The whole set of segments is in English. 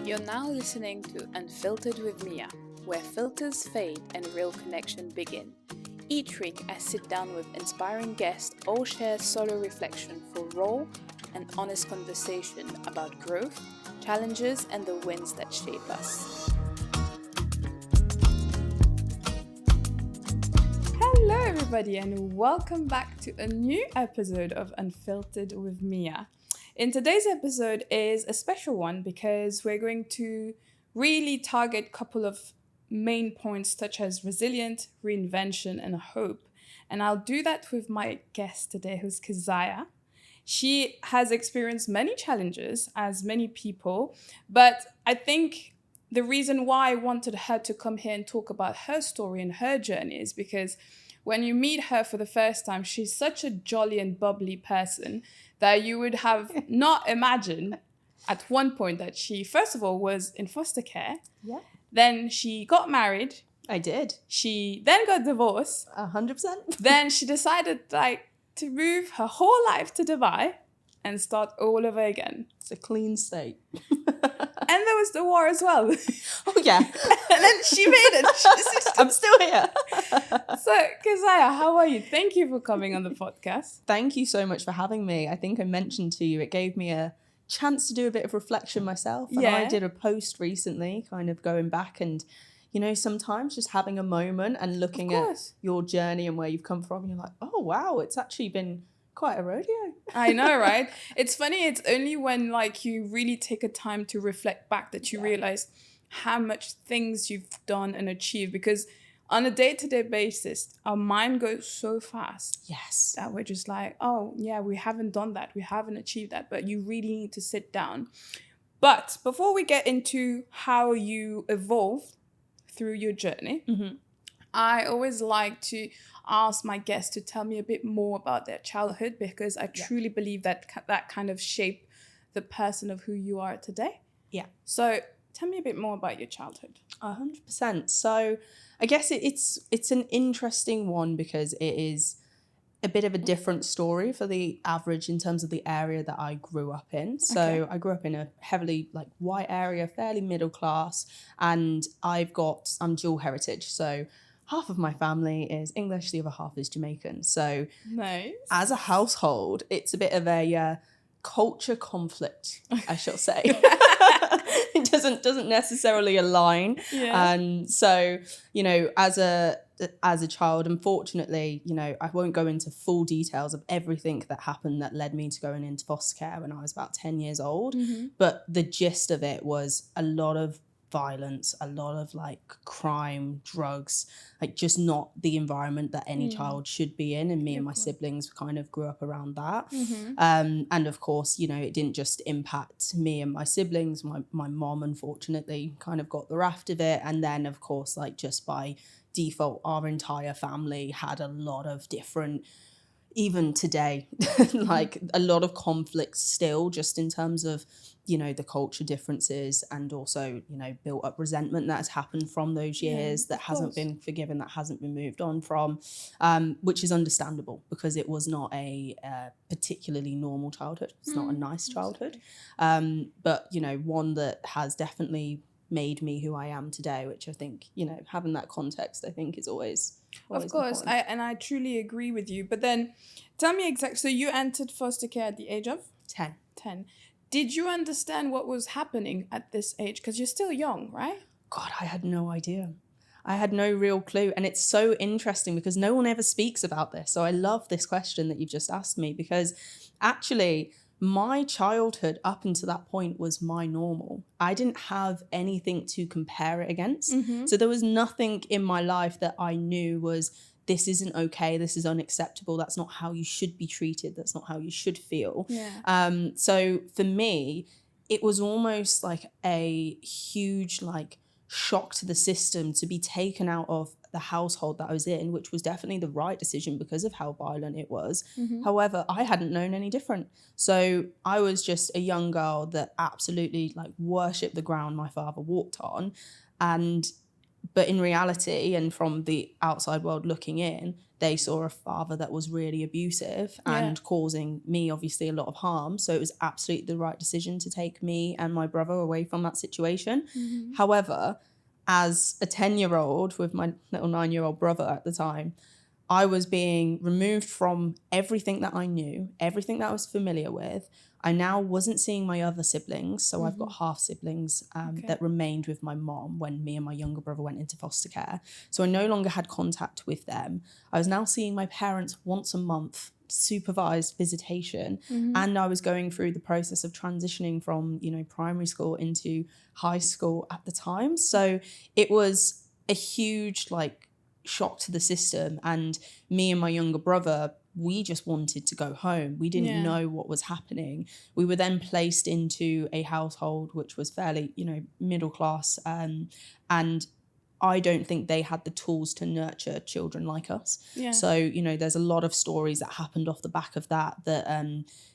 You're now listening to Unfiltered with Mia, where filters fade and real connection begin. Each week, I sit down with inspiring guests, all share solo reflection for raw and honest conversation about growth, challenges, and the wins that shape us. Hello, everybody, and welcome back to a new episode of Unfiltered with Mia. In today's episode is a special one because we're going to really target a couple of main points such as resilient, reinvention, and hope. And I'll do that with my guest today, who's Keziah. She has experienced many challenges, as many people, but I think the reason why I wanted her to come here and talk about her story and her journey is because when you meet her for the first time, she's such a jolly and bubbly person that you would have not imagined at one point that she, first of all, was in foster care. Yeah. Then she got married. I did. She then got divorced. 100%. Then she decided to move her whole life to Dubai and start all over again. It's a clean state. And there was the war as well. Oh, yeah. And then she made it. I'm still here. So, Keziah, how are you? Thank you for coming on the podcast. Thank you so much for having me. I think I mentioned to you, it gave me a chance to do a bit of reflection myself. And I did a post recently, kind of going back and, you know, sometimes just having a moment and looking at your journey and where you've come from. And you're like, oh, wow, it's actually been quite a rodeo. I know, right? It's funny. It's only when you really take a time to reflect back that you realize how much things you've done and achieved, because on a day-to-day basis, our mind goes so fast. Yes. That we're just like, oh, yeah, we haven't done that. We haven't achieved that. But you really need to sit down. But before we get into how you evolved through your journey, I always like to ask my guests to tell me a bit more about their childhood, because I truly believe that that kind of shaped the person of who you are today. Yeah. So tell me a bit more about your childhood. 100%. So I guess it's an interesting one because it is a bit of a different story for the average in terms of the area that I grew up in. So I grew up in a heavily white area, fairly middle class, and I'm dual heritage. So half of my family is English, the other half is Jamaican. So nice. As a household, it's a bit of a culture conflict, I shall say. It doesn't necessarily align. Yeah. And so, you know, as a child, unfortunately, you know, I won't go into full details of everything that happened that led me to going into foster care when I was about 10 years old. But the gist of it was a lot of violence, a lot of crime, drugs, just not the environment that any child should be in. And me and my siblings kind of grew up around that. And of course, you know, it didn't just impact me and my siblings. My mom, unfortunately, kind of got the raft of it. And then, of course, just by default, our entire family had a lot of different, even today, a lot of conflicts still, just in terms of, you know, the culture differences, and also, you know, built up resentment that has happened from those years that hasn't been forgiven, that hasn't been moved on from, which is understandable because it was not a particularly normal childhood. It's not a nice childhood, but, you know, one that has definitely made me who I am today, which I think, you know, having that context, I think is always of course. I truly agree with you. But then tell me exactly, so you entered foster care at the age of? 10. Did you understand what was happening at this age? Because you're still young, right? God, I had no idea. I had no real clue. And it's so interesting because no one ever speaks about this. So I love this question that you've just asked me, because actually my childhood up until that point was my normal. I didn't have anything to compare it against. So there was nothing in my life that I knew was, this isn't okay, this is unacceptable, that's not how you should be treated, that's not how you should feel. So for me, it was almost like a huge shock to the system to be taken out of the household that I was in, which was definitely the right decision because of how violent it was. However, I hadn't known any different. So I was just a young girl that absolutely worshipped the ground my father walked on. But in reality, and from the outside world looking in, they saw a father that was really abusive and causing me obviously a lot of harm. So it was absolutely the right decision to take me and my brother away from that situation. However, as a 10-year-old with my little 9-year-old brother at the time, I was being removed from everything that I knew, everything that I was familiar with. I now wasn't seeing my other siblings. So I've got half siblings that remained with my mom when me and my younger brother went into foster care. So I no longer had contact with them. I was now seeing my parents once a month, supervised visitation. And I was going through the process of transitioning from, you know, primary school into high school at the time. So it was a huge, like, shock to the system. And me and my younger brother, we just wanted to go home. We didn't know what was happening. We were then placed into a household which was fairly, you know, middle class. And I don't think they had the tools to nurture children like us. So, you know, there's a lot of stories that happened off the back of that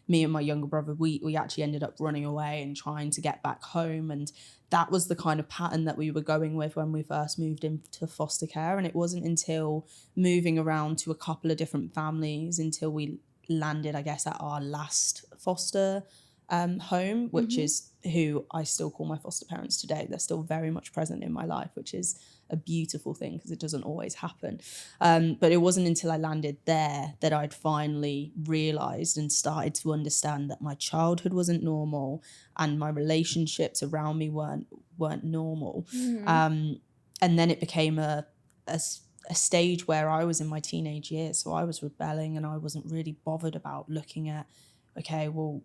me and my younger brother, we actually ended up running away and trying to get back home. And that was the kind of pattern that we were going with when we first moved into foster care. And it wasn't until moving around to a couple of different families until we landed, I guess, at our last foster home, which is who I still call my foster parents today. They're still very much present in my life, which is a beautiful thing because it doesn't always happen. But it wasn't until I landed there that I'd finally realised and started to understand that my childhood wasn't normal and my relationships around me weren't normal. And then it became a stage where I was in my teenage years. So I was rebelling and I wasn't really bothered about looking at, okay, well,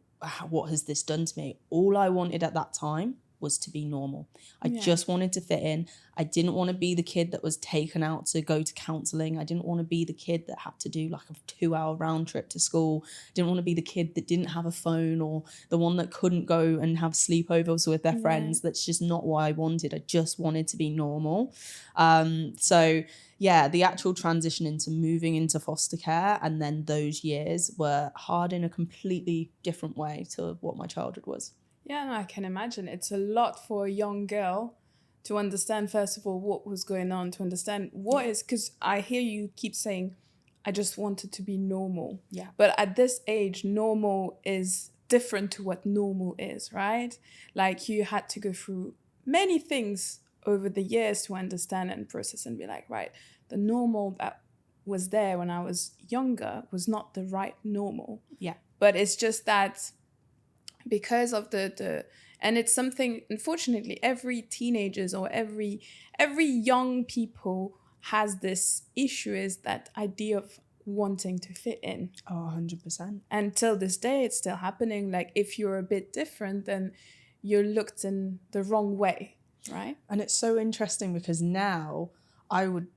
what has this done to me? All I wanted at that time was to be normal. I just wanted to fit in. I didn't want to be the kid that was taken out to go to counselling. I didn't want to be the kid that had to do like a 2-hour round trip to school. I didn't want to be the kid that didn't have a phone or the one that couldn't go and have sleepovers with their friends. That's just not what I wanted. I just wanted to be normal. So yeah, the actual transition into moving into foster care and then those years were hard in a completely different way to what my childhood was. Yeah, no, I can imagine. It's a lot for a young girl to understand, first of all, what was going on, to understand what is, because I hear you keep saying, I just wanted to be normal. Yeah. But at this age, normal is different to what normal is, right? Like you had to go through many things over the years to understand and process and be like, right, the normal that was there when I was younger was not the right normal. Yeah. But it's just that because of the and it's something, unfortunately, every teenagers or every young people has this issue, is that idea of wanting to fit in. Oh, 100%. And till this day, it's still happening. Like if you're a bit different, then you're looked in the wrong way, right? And it's so interesting because now I would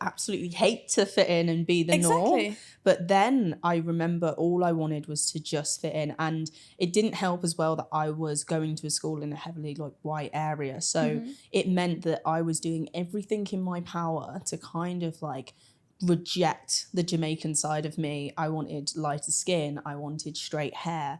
absolutely hate to fit in and be the norm. But then I remember all I wanted was to just fit in. And it didn't help as well that I was going to a school in a heavily like white area. So it meant that I was doing everything in my power to kind of like reject the Jamaican side of me. I wanted lighter skin. I wanted straight hair.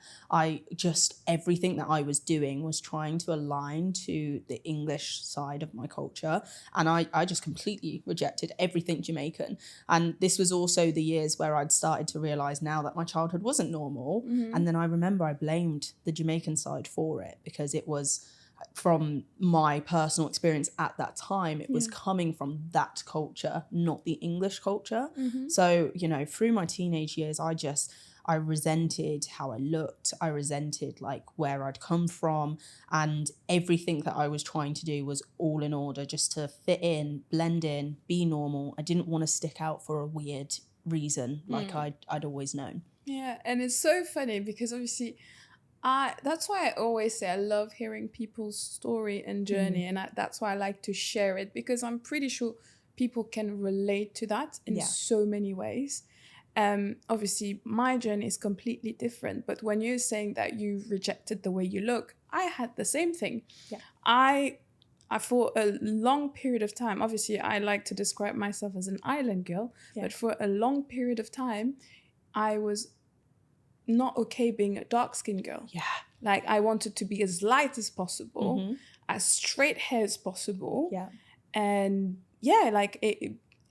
Everything that I was doing was trying to align to the English side of my culture. And I just completely rejected everything Jamaican. And this was also the years where I'd started to realise now that my childhood wasn't normal. And then I remember I blamed the Jamaican side for it because it was, from my personal experience at that time, it was coming from that culture, not the English culture. So, you know, through my teenage years, I resented how I looked. I resented like where I'd come from, and everything that I was trying to do was all in order just to fit in, blend in, be normal. I didn't want to stick out for a weird reason like I'd always known. Yeah, and it's so funny because obviously that's why I always say I love hearing people's story and journey, and that's why I like to share it, because I'm pretty sure people can relate to that in so many ways. Obviously, my journey is completely different, but when you're saying that you rejected the way you look, I had the same thing. Yeah. I for a long period of time, obviously I like to describe myself as an island girl, but for a long period of time, I was not okay being a dark-skinned girl. Yeah. Like I wanted to be as light as possible, as straight hair as possible. Yeah. And yeah, like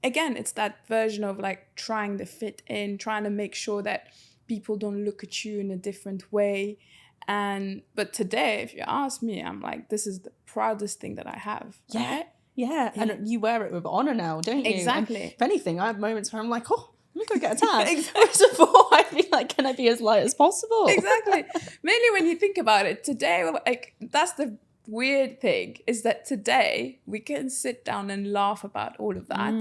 again, it's that version of like trying to fit in, trying to make sure that people don't look at you in a different way. But today, if you ask me, I'm like, this is the proudest thing that I have. Right? Yeah. And you wear it with honor now, don't you? Exactly. And if anything, I have moments where I'm like, oh, let me go get a tan. Exactly. Whereas before, I'd be like, can I be as light as possible? Exactly. Mainly when you think about it, today, like, that's the weird thing, is that today we can sit down and laugh about all of that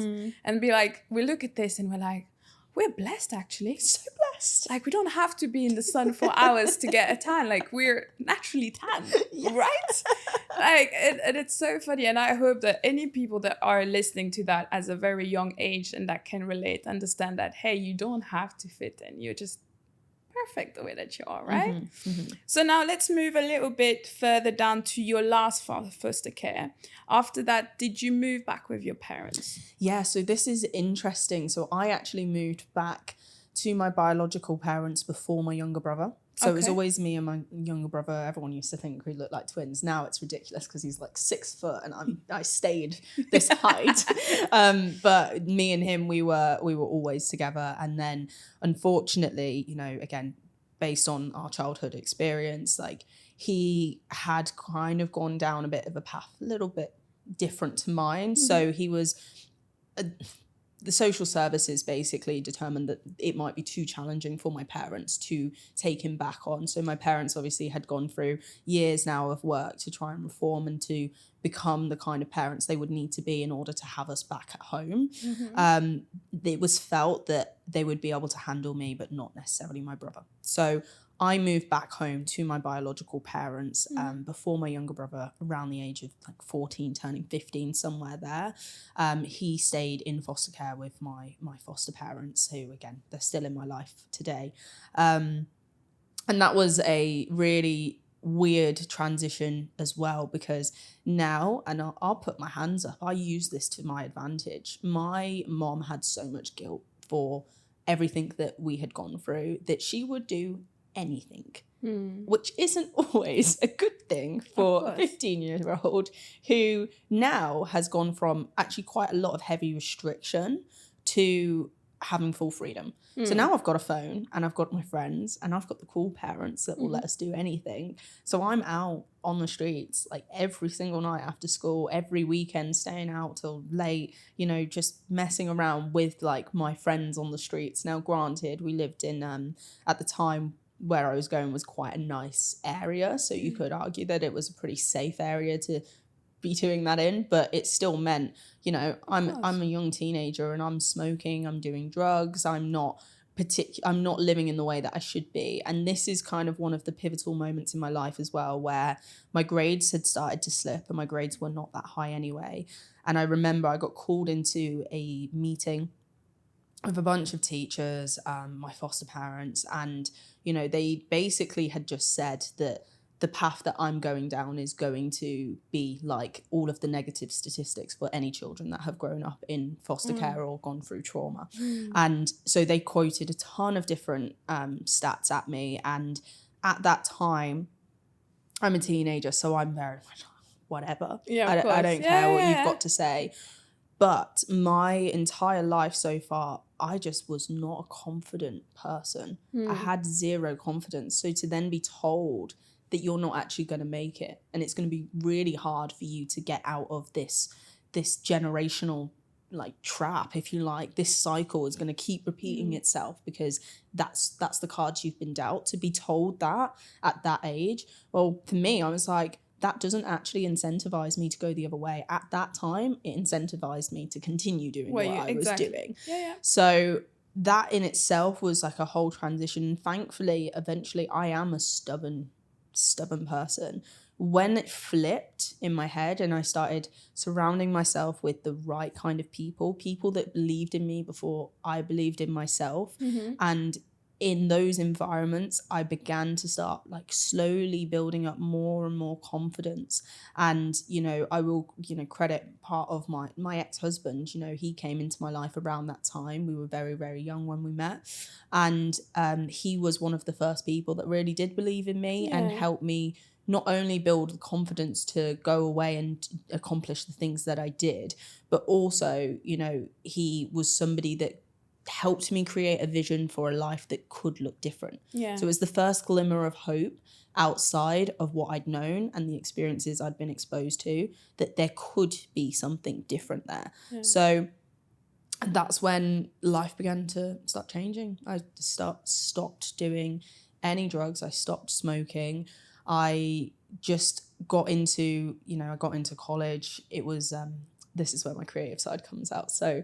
and be like, we look at this and we're like, we're blessed, actually. So blessed. Like, we don't have to be in the sun for hours to get a tan. Like, we're naturally tan, right? Like, and it's so funny. And I hope that any people that are listening to that as a very young age and that can relate, understand that, hey, you don't have to fit in. You're just perfect the way that you are, right? So now let's move a little bit further down to your last foster care. After that, did you move back with your parents? Yeah, so this is interesting. So I actually moved back to my biological parents before my younger brother. So it was always me and my younger brother. Everyone used to think we looked like twins. Now it's ridiculous because he's like 6 foot and I stayed this height. But me and him, we were always together. And then unfortunately, you know, again, based on our childhood experience, like he had kind of gone down a bit of a path, a little bit different to mine. So he was... the social services basically determined that it might be too challenging for my parents to take him back on. So my parents obviously had gone through years now of work to try and reform and to become the kind of parents they would need to be in order to have us back at home. It was felt that they would be able to handle me, but not necessarily my brother. So I moved back home to my biological parents before my younger brother, around the age of like 14, turning 15, somewhere there. He stayed in foster care with my foster parents, who, again, they're still in my life today. And that was a really weird transition as well, because now, and I'll put my hands up, I use this to my advantage. My mom had so much guilt for everything that we had gone through that she would do anything, which isn't always a good thing for a 15-year-old who now has gone from actually quite a lot of heavy restriction to having full freedom. So now I've got a phone and I've got my friends and I've got the cool parents that will let us do anything. So I'm out on the streets like every single night after school, every weekend, staying out till late, you know, just messing around with like my friends on the streets. Now, granted, we lived in, at the time where I was going was quite a nice area. So you could argue that it was a pretty safe area to be doing that in, but it still meant, you know, I'm a young teenager and I'm smoking, I'm doing drugs, I'm not living in the way that I should be. And this is kind of one of the pivotal moments in my life as well, where my grades had started to slip and my grades were not that high anyway. And I remember I got called into a meeting with a bunch of teachers, my foster parents, and, you know, they basically had just said that the path that I'm going down is going to be like all of the negative statistics for any children that have grown up in foster care or gone through trauma. And so they quoted a ton of different stats at me. And at that time, I'm a teenager, so I'm very much whatever. I don't care what you've got to say. But my entire life so far, I just was not a confident person. I had zero confidence. So to then be told that you're not actually going to make it, and it's going to be really hard for you to get out of this generational like trap, if you like, this cycle is going to keep repeating itself because that's the cards you've been dealt. To be told that at that age, well, for me, I was like, that doesn't actually incentivize me to go the other way. At that time, it incentivized me to continue doing what I was doing. So that in itself was like a whole transition. Thankfully, eventually, I am a stubborn person. When it flipped in my head and I started surrounding myself with the right kind of people that believed in me before I believed in myself, and in those environments, I began to start like slowly building up more and more confidence. And, you know, I will, you know, credit part of my ex-husband. You know, he came into my life around that time. We were very, very young when we met. And he was one of the first people that really did believe in me and helped me not only build the confidence to go away and accomplish the things that I did, but also, you know, he was somebody that helped me create a vision for a life that could look different. Yeah. So it was the first glimmer of hope outside of what I'd known and the experiences I'd been exposed to, that there could be something different there. Yeah. So that's when life began to start changing. I stopped doing any drugs. I stopped smoking. I just got into, I got into college. It was, this is where my creative side comes out. So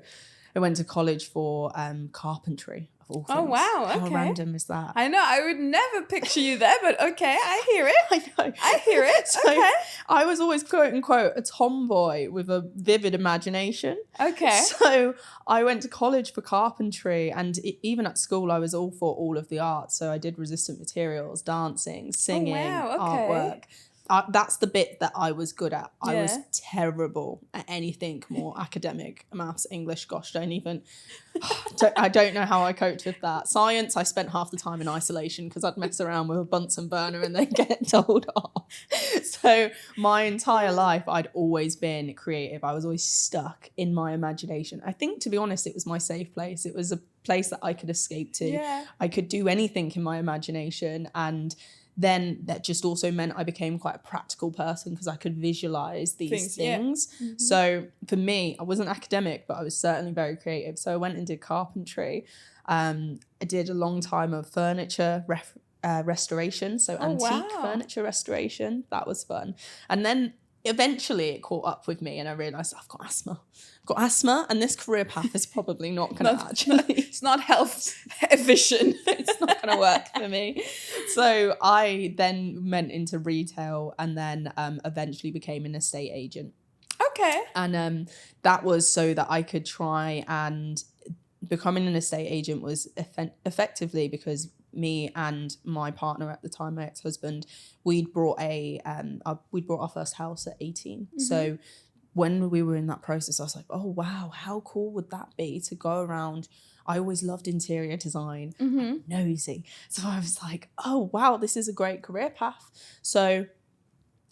I went to college for carpentry, of all things. Oh, wow. Okay. How random is that? I know. I would never picture you there, but okay. I hear it. I know. I hear it. So okay. I was always, quote unquote, a tomboy with a vivid imagination. Okay. So I went to college for carpentry, and even at school, I was all for all of the arts. So I did resistant materials, dancing, singing, artwork. That's the bit that I was good at. I was terrible at anything more academic. Maths, English, gosh, I don't know how I coped with that. Science, I spent half the time in isolation because I'd mess around with a Bunsen burner and then get told off. So my entire life, I'd always been creative. I was always stuck in my imagination. I think, to be honest, it was my safe place. It was a place that I could escape to. Yeah. I could do anything in my imagination, and then that just also meant I became quite a practical person because I could visualize these things. Yeah. Mm-hmm. So for me, I wasn't academic, but I was certainly very creative. So I went and did carpentry. I did a long time of furniture restoration, so antique furniture restoration. That was fun. And then eventually it caught up with me and I realised I've got asthma and this career path is probably not going to it's not health efficient. It's not going to work for me. So I then went into retail and then eventually became an estate agent. Okay. And that was so that I could try, and becoming an estate agent was effectively because me and my partner at the time, my ex-husband, we'd brought our first house at 18. Mm-hmm. So when we were in that process, I was like, oh wow, how cool would that be to go around? I always loved interior design. Mm-hmm. I'm nosy. So I was like, oh wow, this is a great career path. So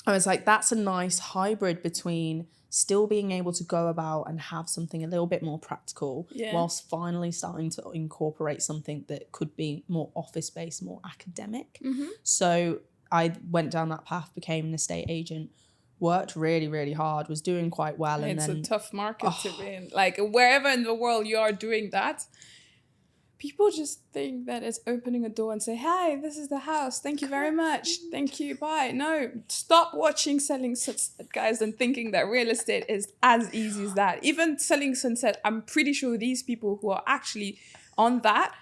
I was like, that's a nice hybrid between still being able to go about and have something a little bit more practical whilst finally starting to incorporate something that could be more office-based, more academic. Mm-hmm. So I went down that path, became an estate agent, worked really, really hard, was doing quite well. It's a tough market to be in. Like, wherever in the world you are doing that, people just think that it's opening a door and say, hi, this is the house. Thank you very much. Thank you. Bye. No, stop watching Selling Sunset, guys, and thinking that real estate is as easy as that. Even Selling Sunset, I'm pretty sure these people who are actually on that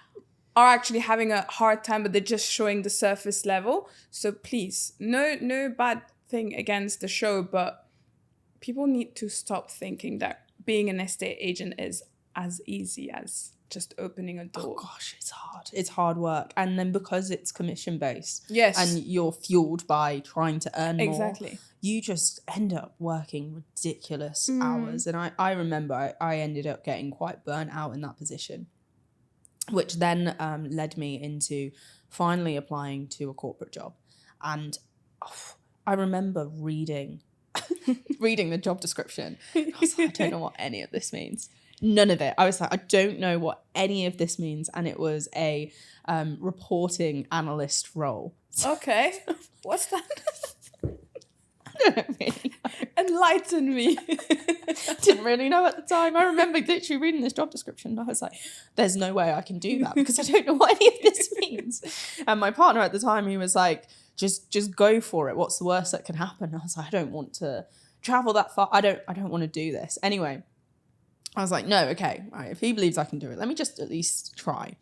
are actually having a hard time, but they're just showing the surface level. So please, no bad thing against the show, but people need to stop thinking that being an estate agent is as easy as just opening a door. Oh gosh, it's hard. It's hard work. And then because it's commission based, yes, and you're fueled by trying to earn exactly more, you just end up working ridiculous hours. And I remember I ended up getting quite burnt out in that position, which then led me into finally applying to a corporate job. And I remember reading the job description. I was like, I don't know what any of this means. None of it. I was like, I don't know what any of this means. And it was a reporting analyst role. Okay. What's that? I don't really know. Enlighten me. Didn't really know at the time. I remember literally reading this job description and I was like, there's no way I can do that because I don't know what any of this means. And my partner at the time, he was like, just go for it. What's the worst that can happen? And I was like, I don't want to travel that far. I don't want to do this. Anyway, I was like, no, okay, all right, if he believes I can do it, let me just at least try.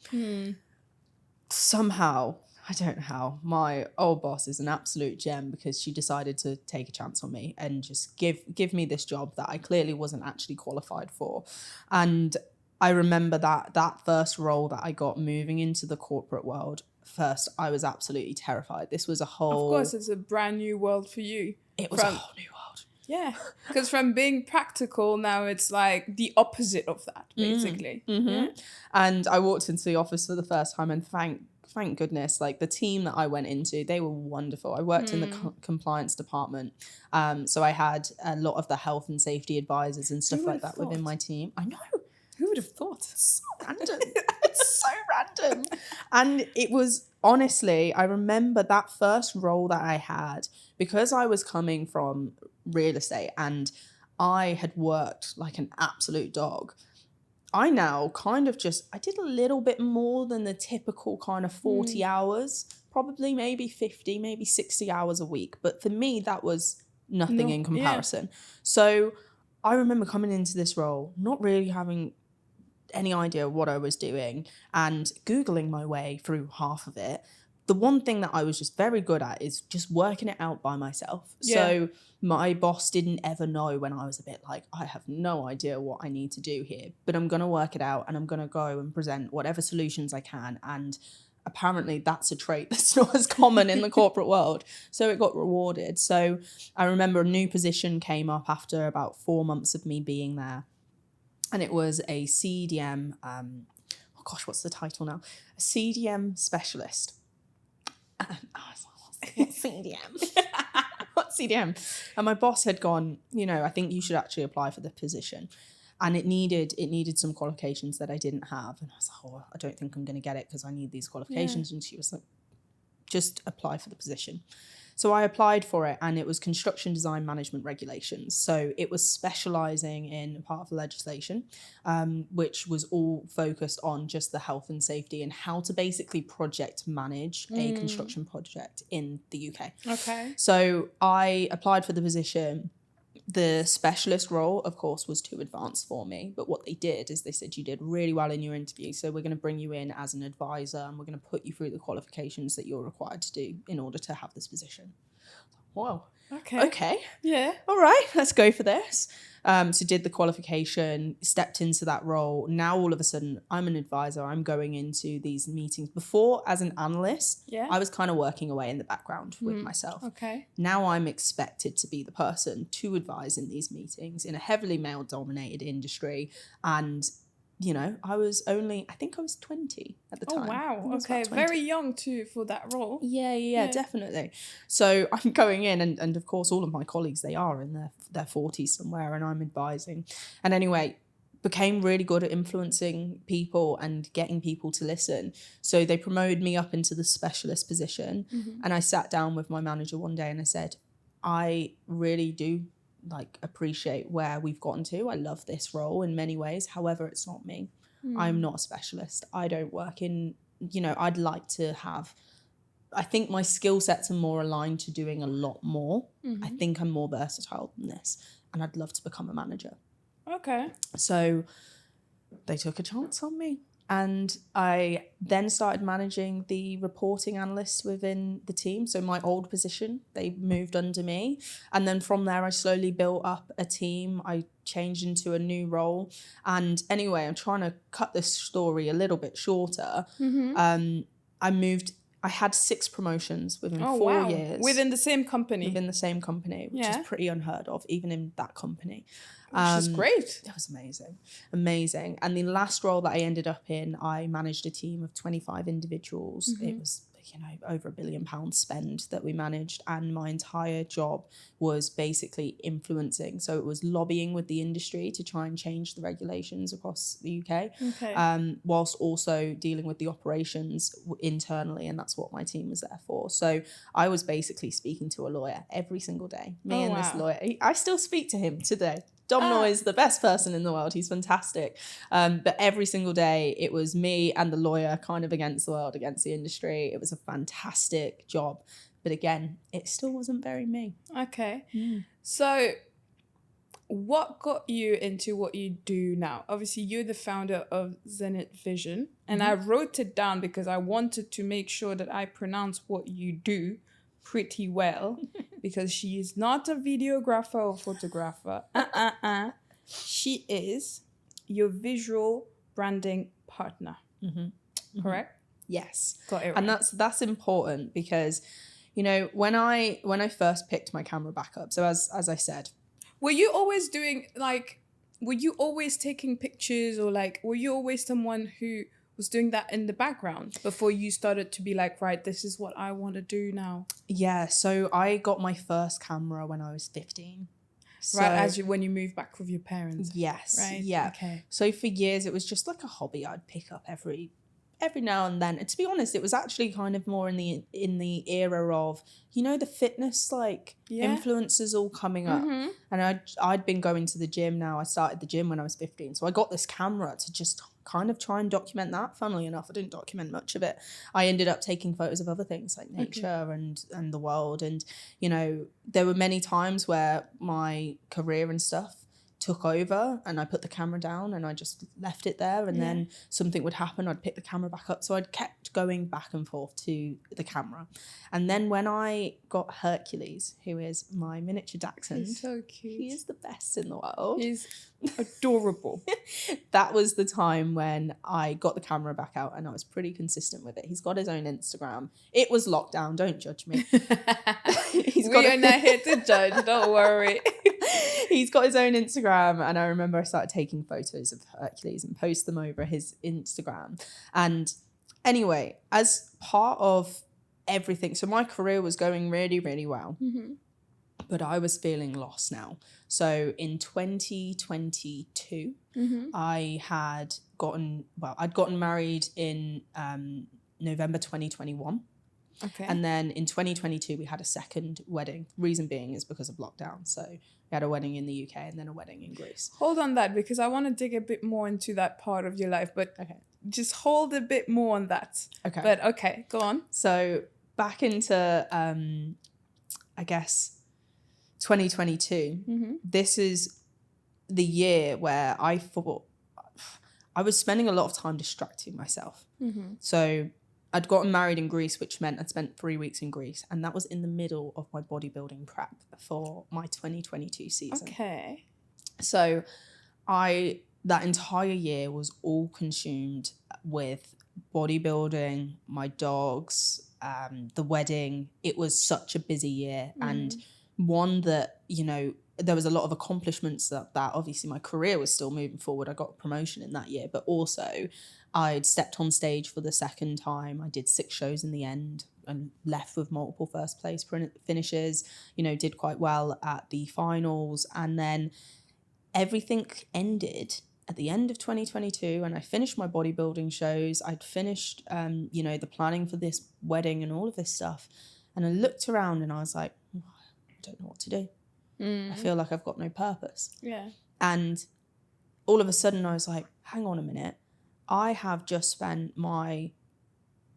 Somehow, I don't know how, my old boss is an absolute gem because she decided to take a chance on me and just give me this job that I clearly wasn't actually qualified for. And I remember that first role that I got moving into the corporate world. First, I was absolutely terrified. This was a whole... Of course, it's a brand new world for you. It was a whole new world. Yeah, because from being practical, now it's like the opposite of that, basically. Mm-hmm. Yeah. And I walked into the office for the first time and thank thank goodness, like the team that I went into, they were wonderful. I worked in the compliance department. So I had a lot of the health and safety advisors and stuff like that within my team. I know. Who would have thought? It's so random. It's so random. And it was, honestly, I remember that first role that I had, because I was coming from real estate and I had worked like an absolute dog. I now kind of I did a little bit more than the typical kind of 40 hours, probably maybe 50, maybe 60 hours a week. But for me, that was nothing in comparison. Yeah. So I remember coming into this role, not really having any idea what I was doing and Googling my way through half of it. The one thing that I was just very good at is just working it out by myself. Yeah. So my boss didn't ever know when I was a bit like, I have no idea what I need to do here, but I'm going to work it out and I'm going to go and present whatever solutions I can. And apparently that's a trait that's not as common in the corporate world. So it got rewarded. So I remember a new position came up after about 4 months of me being there. And it was a CDM, what's the title now? A CDM specialist. What's CDM? What's CDM? And my boss had gone, I think you should actually apply for the position. And it needed some qualifications that I didn't have. And I was like, I don't think I'm going to get it because I need these qualifications. Yeah. And she was like, just apply for the position. So I applied for it, and it was construction design management regulations. So it was specialising in part of the legislation, which was all focused on just the health and safety and how to basically project manage a construction project in the UK. Okay. So I applied for the position. The specialist role, of course, was too advanced for me. But what they did is they said, you did really well in your interview, so we're going to bring you in as an advisor and we're going to put you through the qualifications that you're required to do in order to have this position. Wow. Okay. Yeah. All right, let's go for this. So did the qualification, stepped into that role. Now all of a sudden I'm an advisor. I'm going into these meetings. Before, as an analyst, I was kind of working away in the background with myself. Okay. Now I'm expected to be the person to advise in these meetings in a heavily male-dominated industry. And I think I was 20 at the time. Oh, wow. Okay, very young too for that role. Yeah, definitely. So I'm going in and of course all of my colleagues, they are in their 40s somewhere, and I'm advising. And anyway, became really good at influencing people and getting people to listen. So they promoted me up into the specialist position. And I sat down with my manager one day and I said, I really do appreciate where we've gotten to. I love this role in many ways. However, it's not me. I'm not a specialist. I don't work in, I'd like to have, I think my skill sets are more aligned to doing a lot more. I think I'm more versatile than this, and I'd love to become a manager. Okay. So they took a chance on me. And I then started managing the reporting analysts within the team. So my old position, they moved under me. And then from there, I slowly built up a team. I changed into a new role. And anyway, I'm trying to cut this story a little bit shorter. I had 6 promotions within 4 years. Within the same company? Within the same company, which is pretty unheard of, even in that company. Which is great. It was amazing. And the last role that I ended up in, I managed a team of 25 individuals. It was, over £1 billion spend that we managed. And my entire job was basically influencing. So it was lobbying with the industry to try and change the regulations across the UK, whilst also dealing with the operations internally. And that's what my team was there for. So I was basically speaking to a lawyer every single day. This lawyer. I still speak to him today. Dom is the best person in the world. He's fantastic. But every single day it was me and the lawyer kind of against the world, against the industry. It was a fantastic job. But again, it still wasn't very me. Okay. So what got you into what you do now? Obviously, you're the founder of Zenith Vision. And I wrote it down because I wanted to make sure that I pronounce what you do pretty well, because she is not a videographer or photographer. She is your visual branding partner. Correct? Yes. Got it right. And that's important because, when I first picked my camera back up, so as I said, were you always doing were you always taking pictures, or were you always someone who was doing that in the background before you started to be like, right, this is what I want to do now? Yeah, so I got my first camera when I was 15. So, Right, when you moved back with your parents. yes, Right. yeah. Okay. So for years it was just like a hobby I'd pick up every now and then. And to be honest, it was actually kind of more in the era of, the fitness like influencers all coming up. And I'd been going to the gym now. I started the gym when I was 15. So I got this camera to just kind of try and document that. Funnily enough, I didn't document much of it. I ended up taking photos of other things like nature and the world. And, there were many times where my career and stuff took over and I put the camera down and I just left it there, and then something would happen, I'd pick the camera back up. So I'd kept going back and forth to the camera. And then when I got Hercules, who is my miniature dachshund, he's so cute, he is the best in the world, he's adorable. That was the time when I got the camera back out and I was pretty consistent with it. He's got his own Instagram. It was lockdown, don't judge me. We are not here to judge, don't worry. He's got his own Instagram, and I remember I started taking photos of Hercules and post them over his Instagram. And anyway, as part of everything, so my career was going really, really well, but I was feeling lost now. So in 2022, I'd gotten married in November 2021. Okay. And then in 2022, we had a second wedding. Reason being is because of lockdown. So we had a wedding in the UK and then a wedding in Greece. Hold on that, because I want to dig a bit more into that part of your life, but just hold a bit more on that. Okay. But okay, go on. So back into, I guess, 2022, this is the year where I thought I was spending a lot of time distracting myself. So I'd gotten married in Greece, which meant I'd spent 3 weeks in Greece. And that was in the middle of my bodybuilding prep for my 2022 season. Okay. So that entire year was all consumed with bodybuilding, my dogs, the wedding. It was such a busy year, and one that, there was a lot of accomplishments that obviously my career was still moving forward. I got a promotion in that year, but also I'd stepped on stage for the second time. I did 6 shows in the end and left with multiple first place finishes, did quite well at the finals. And then everything ended at the end of 2022, and I finished my bodybuilding shows. I'd finished, the planning for this wedding and all of this stuff. And I looked around and I was like, I don't know what to do. I feel like I've got no purpose. Yeah. And all of a sudden I was like, hang on a minute. I have just spent my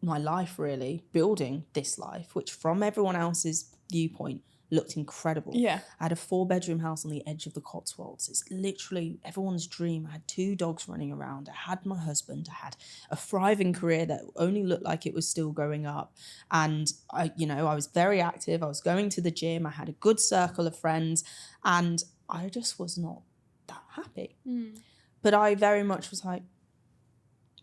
life really building this life, which from everyone else's viewpoint looked incredible. Yeah. I had a 4-bedroom house on the edge of the Cotswolds. It's literally everyone's dream. I had 2 dogs running around. I had my husband. I had a thriving career that only looked like it was still going up. And I was very active. I was going to the gym. I had a good circle of friends, and I just was not that happy. But I very much was like,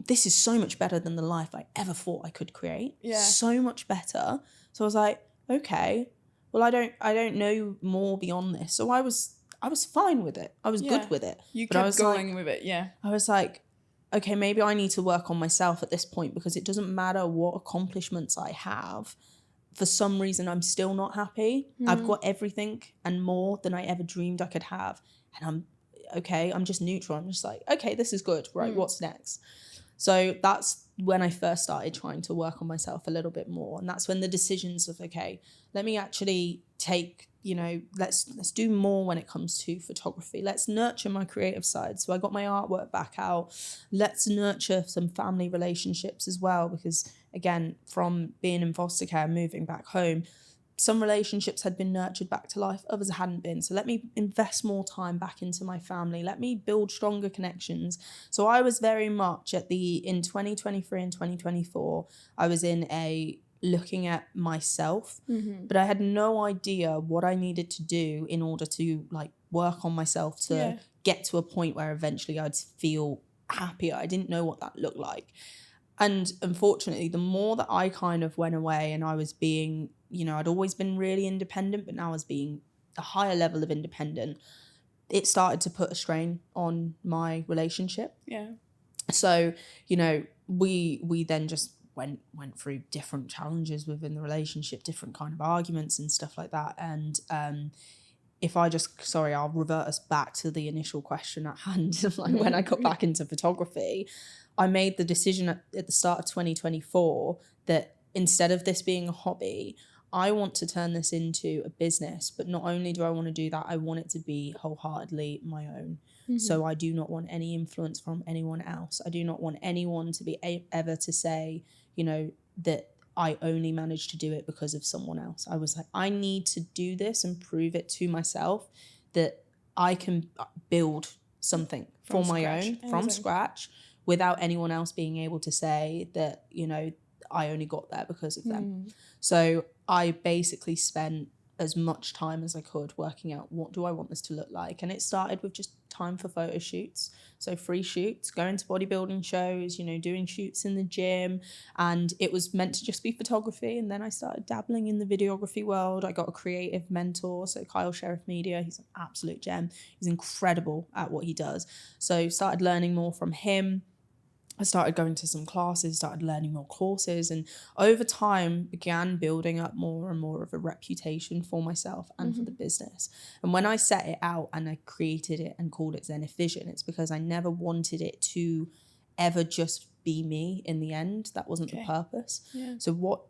this is so much better than the life I ever thought I could create. Yeah. So much better. So I was like, okay, well, I don't know more beyond this. So I was fine with it. I was good with it. You but I kept was going like, with it, yeah. I was like, okay, maybe I need to work on myself at this point, because it doesn't matter what accomplishments I have. For some reason, I'm still not happy. I've got everything and more than I ever dreamed I could have. And I'm just neutral. I'm just like, okay, this is good. Right, what's next? So that's when I first started trying to work on myself a little bit more. And that's when the decisions of, okay, let me actually take, let's do more when it comes to photography. Let's nurture my creative side. So I got my artwork back out. Let's nurture some family relationships as well, because again, from being in foster care, moving back home, some relationships had been nurtured back to life, others hadn't been. So let me invest more time back into my family. Let me build stronger connections. So I was very much in 2023 and 2024, I was looking at myself, but I had no idea what I needed to do in order to work on myself to get to a point where eventually I'd feel happier. I didn't know what that looked like. And unfortunately, the more that I kind of went away and I was being, I'd always been really independent, but now I was being a higher level of independent, it started to put a strain on my relationship. Yeah. So, you know, we then just went through different challenges within the relationship, different kind of arguments and stuff like that. And if I just, sorry, I'll revert us back to the initial question at hand. Like when I got back into photography, I made the decision at the start of 2024 that instead of this being a hobby, I want to turn this into a business. But not only do I want to do that, I want it to be wholeheartedly my own. So I do not want any influence from anyone else. I do not want anyone to be ever to say, you know, that I only managed to do it because of someone else. I was like, I need to do this and prove it to myself that I can build something for my own from scratch without anyone else being able to say that, you know, I only got there because of them. So I basically spent as much time as I could working out what do I want this to look like. And it started with just time for photo shoots. So free shoots, going to bodybuilding shows, you know, doing shoots in the gym. And it was meant to just be photography. And then I started dabbling in the videography world. I got a creative mentor. So Kyle Sheriff Media, he's an absolute gem. He's incredible at what he does. So started learning more from him. I started going to some classes, started learning more courses, and over time began building up more and more of a reputation for myself and for the business. And when I set it out and I created it and called it Zenith Vision, it's because I never wanted it to ever just be me in the end. That wasn't the purpose. So what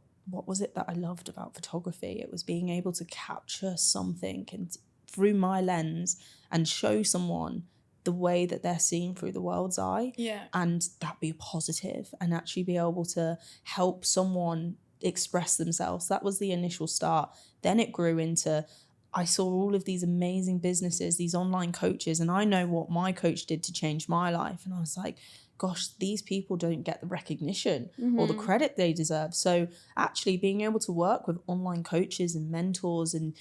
was it that I loved about photography? It was being able to capture something and through my lens and show someone the way that they're seeing through the world's eye, and that be positive and actually be able to help someone express themselves. That was the initial start. Then it grew into, I saw all of these amazing businesses, these online coaches, and I know what my coach did to change my life. And I was like, gosh, these people don't get the recognition or the credit they deserve. So actually being able to work with online coaches and mentors and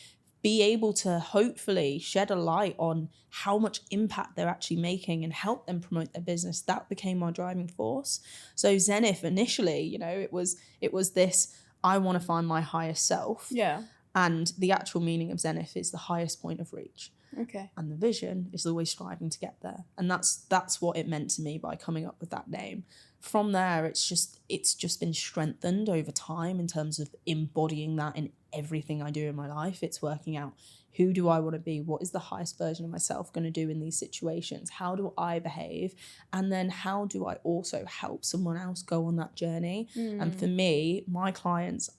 be able to hopefully shed a light on how much impact they're actually making and help them promote their business, that became my driving force. So Zenith initially, you know, it was this, I want to find my highest self. And the actual meaning of Zenith is the highest point of reach. And the vision is always striving to get there. And that's what it meant to me by coming up with that name. From there, it's just been strengthened over time in terms of embodying that in everything I do in my life. It's working out, who do I want to be? What is the highest version of myself going to do in these situations? How do I behave? And then how do I also help someone else go on that journey? And for me, my clients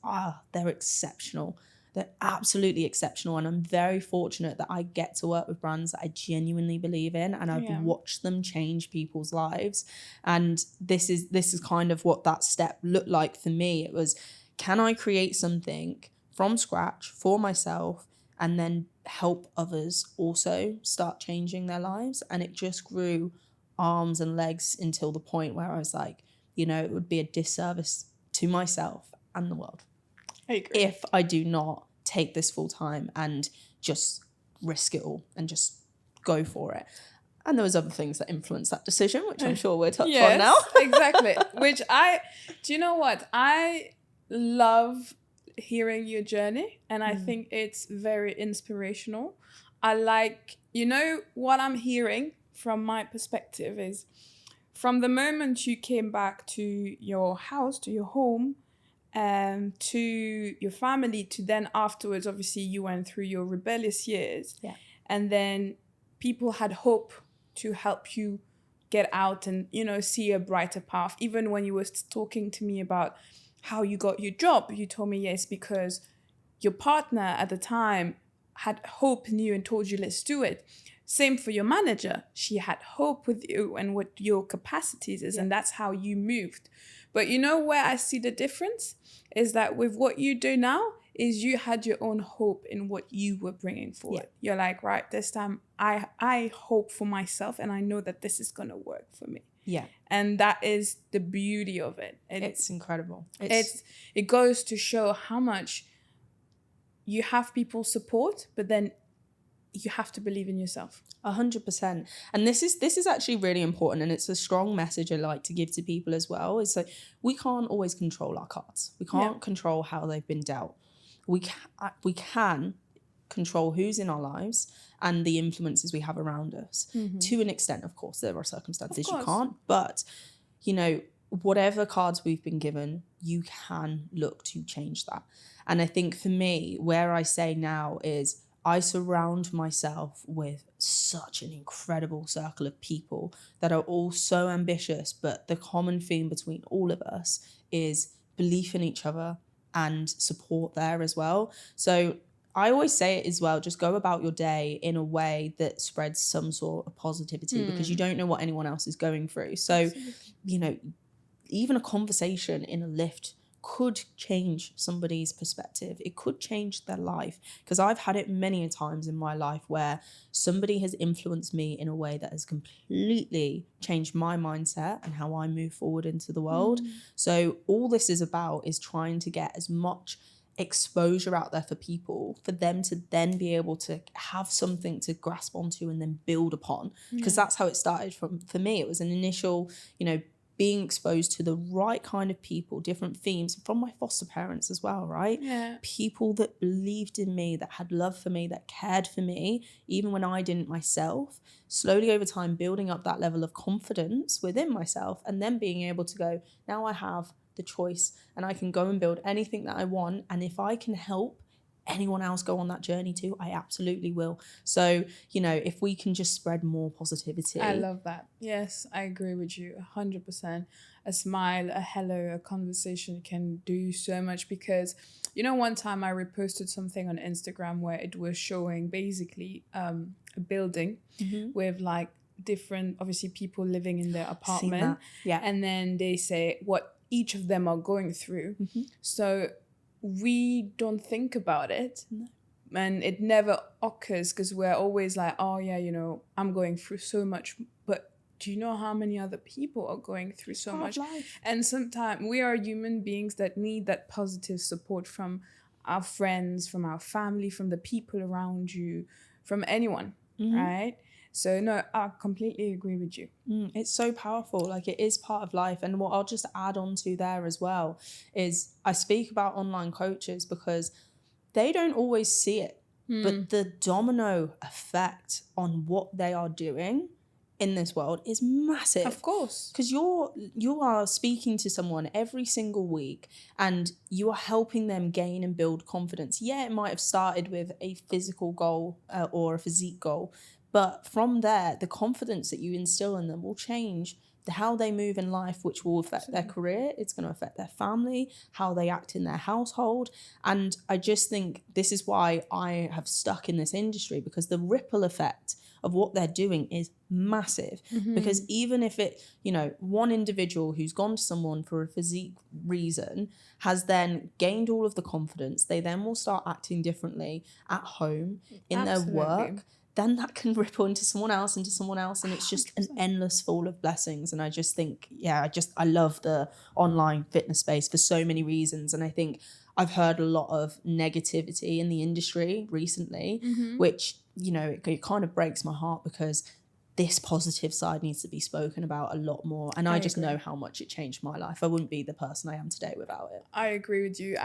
they're exceptional. They're absolutely exceptional, and I'm very fortunate that I get to work with brands that I genuinely believe in, and I've watched them change people's lives. And this is kind of what that step looked like for me. It was, can I create something from scratch for myself and then help others also start changing their lives? And it just grew arms and legs until the point where I was like, you know, it would be a disservice to myself and the world if I do not take this full time and just risk it all and just go for it. And there was other things that influenced that decision, which I'm sure we'll touch on now. Exactly. Do you know what? I love hearing your journey, and I think it's very inspirational. I like, you know, what I'm hearing from my perspective is, from the moment you came back to your house, to your home, to your family, to then afterwards, obviously you went through your rebellious years, and then people had hope to help you get out and, you know, see a brighter path. Even when you were talking to me about how you got your job, you told me yes, because your partner at the time had hope in you and told you, let's do it. Same for your manager. She had hope with you and what your capacities is, and that's how you moved. But you know where I see the difference is that with what you do now is you had your own hope in what you were bringing forward. You're like, right, this time I hope for myself and I know that this is going to work for me. And that is the beauty of it. It's incredible. It goes to show how much you have people's support, but then you have to believe in yourself. 100%. And this is actually really important, and it's a strong message I like to give to people as well. Is that we can't always control our cards. We can't control how they've been dealt. We can control who's in our lives and the influences we have around us. Mm-hmm. To an extent, of course, there are circumstances you course. can't, but, you know, whatever cards we've been given, you can look to change that. And I think for me, where I say now is I surround myself with such an incredible circle of people that are all so ambitious, but the common theme between all of us is belief in each other and support there as well. So I always say it as well, just go about your day in a way that spreads some sort of positivity because you don't know what anyone else is going through. So, Absolutely. you know, even a conversation in a lift could change somebody's perspective. It could change their life, because I've had it many times in my life where somebody has influenced me in a way that has completely changed my mindset and how I move forward into the world. So all this is about is trying to get as much exposure out there for people, for them to then be able to have something to grasp onto and then build upon, because that's how it started. For me, it was an initial, you know, being exposed to the right kind of people, different themes from my foster parents as well, right? Yeah. People that believed in me, that had love for me, that cared for me, even when I didn't myself. Slowly over time, building up that level of confidence within myself, and then being able to go, now I have the choice and I can go and build anything that I want. And if I can help anyone else go on that journey too, I absolutely will. So, you know, if we can just spread more positivity. I love that. Yes, I agree with you 100%. A smile, a hello, a conversation can do so much, because, you know, one time I reposted something on Instagram where it was showing basically a building with like different, obviously, people living in their apartment. Yeah. And then they say what each of them are going through. So we don't think about it. No. And it never occurs, because we're always like, oh yeah, you know, I'm going through so much, but do you know how many other people are going through so much? And sometimes we are human beings that need that positive support from our friends, from our family, from the people around you, from anyone, right? So no, I completely agree with you. It's so powerful. Like, it is part of life. And what I'll just add on to there as well is I speak about online coaches because they don't always see it, but the domino effect on what they are doing in this world is massive. Of course. Because you are speaking to someone every single week and you are helping them gain and build confidence. Yeah, it might have started with a physical goal or a physique goal, but from there, the confidence that you instill in them will change how they move in life, which will affect their career. It's going to affect their family, how they act in their household. And I just think this is why I have stuck in this industry, because the ripple effect of what they're doing is massive. Because even if it, you know, one individual who's gone to someone for a physique reason has then gained all of the confidence, they then will start acting differently at home, in their work, then that can ripple into someone else, and it's just 100%. An endless fall of blessings. And I just think, I love the online fitness space for so many reasons. And I think I've heard a lot of negativity in the industry recently, which, you know, it kind of breaks my heart, because this positive side needs to be spoken about a lot more. And I just know how much it changed my life. I wouldn't be the person I am today without it. I agree with you.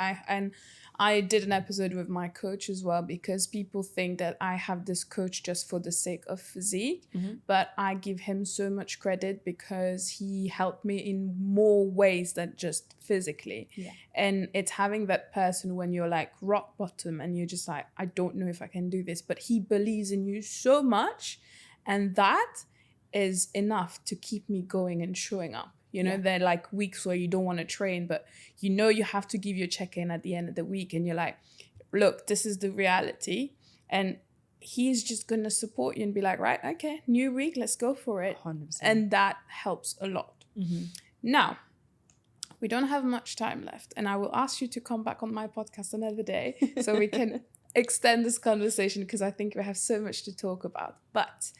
I did an episode with my coach as well, because people think that I have this coach just for the sake of physique, but I give him so much credit because he helped me in more ways than just physically. And it's having that person when you're like rock bottom and you're just like, I don't know if I can do this, but he believes in you so much. And that is enough to keep me going and showing up. You know, they're like weeks where you don't want to train, but you know you have to give your check-in at the end of the week. And you're like, look, this is the reality. And he's just going to support you and be like, right, okay, new week, let's go for it. 100%. And that helps a lot. Now, we don't have much time left. And I will ask you to come back on my podcast another day so we can extend this conversation, because I think we have so much to talk about. But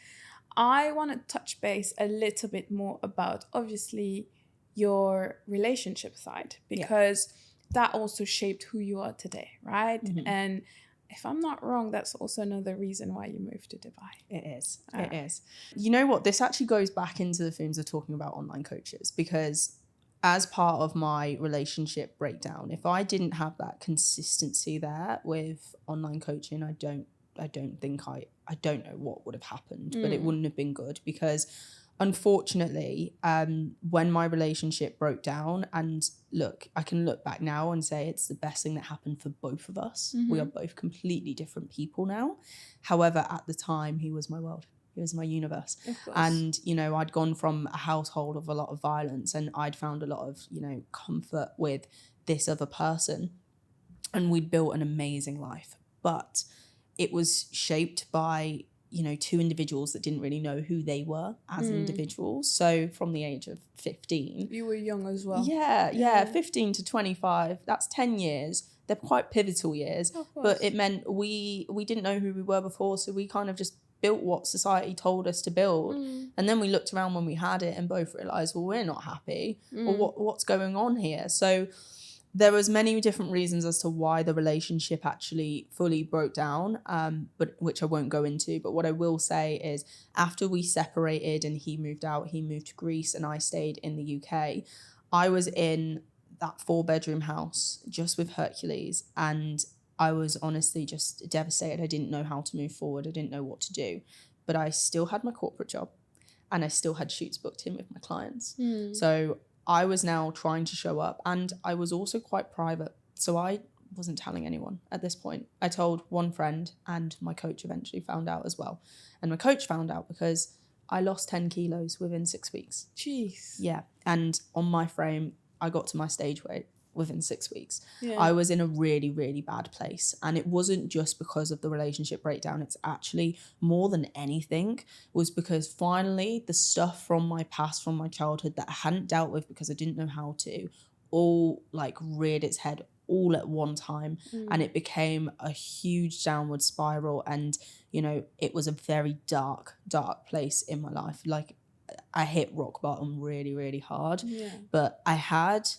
I want to touch base a little bit more about, obviously, your relationship side, because that also shaped who you are today, right? And if I'm not wrong, that's also another reason why you moved to Dubai. It is. It is. You know what? This actually goes back into the themes of talking about online coaches, because as part of my relationship breakdown, if I didn't have that consistency there with online coaching, I don't know what would have happened, but it wouldn't have been good, because unfortunately, when my relationship broke down, and look, I can look back now and say it's the best thing that happened for both of us. We are both completely different people now. However, at the time, he was my world. He was my universe. And, you know, I'd gone from a household of a lot of violence, and I'd found a lot of, you know, comfort with this other person. And we'd built an amazing life. But it was shaped by, you know, two individuals that didn't really know who they were as individuals. So from the age of 15. You were young as well. Yeah, 15 to 25. That's 10 years. They're quite pivotal years. But it meant we didn't know who we were before. So we kind of just built what society told us to build. And then we looked around when we had it and both realised, well, we're not happy. Well, what's going on here? So there was many different reasons as to why the relationship actually fully broke down, but which I won't go into. But what I will say is, after we separated and he moved out, he moved to Greece and I stayed in the UK, I was in that 4-bedroom house just with Hercules, and I was honestly just devastated. I didn't know how to move forward. I didn't know what to do. But I still had my corporate job and I still had shoots booked in with my clients. So I was now trying to show up, and I was also quite private. So I wasn't telling anyone at this point. I told one friend, and my coach eventually found out as well. And my coach found out because I lost 10 kilos within 6 weeks. Jeez. Yeah. And on my frame, I got to my stage weight within 6 weeks. I was in a really, really bad place. And it wasn't just because of the relationship breakdown. It's actually more than anything was because finally the stuff from my past, from my childhood that I hadn't dealt with because I didn't know how to, all like reared its head all at one time. And it became a huge downward spiral. And, you know, it was a very dark place in my life. Like, I hit rock bottom really, really hard. But I had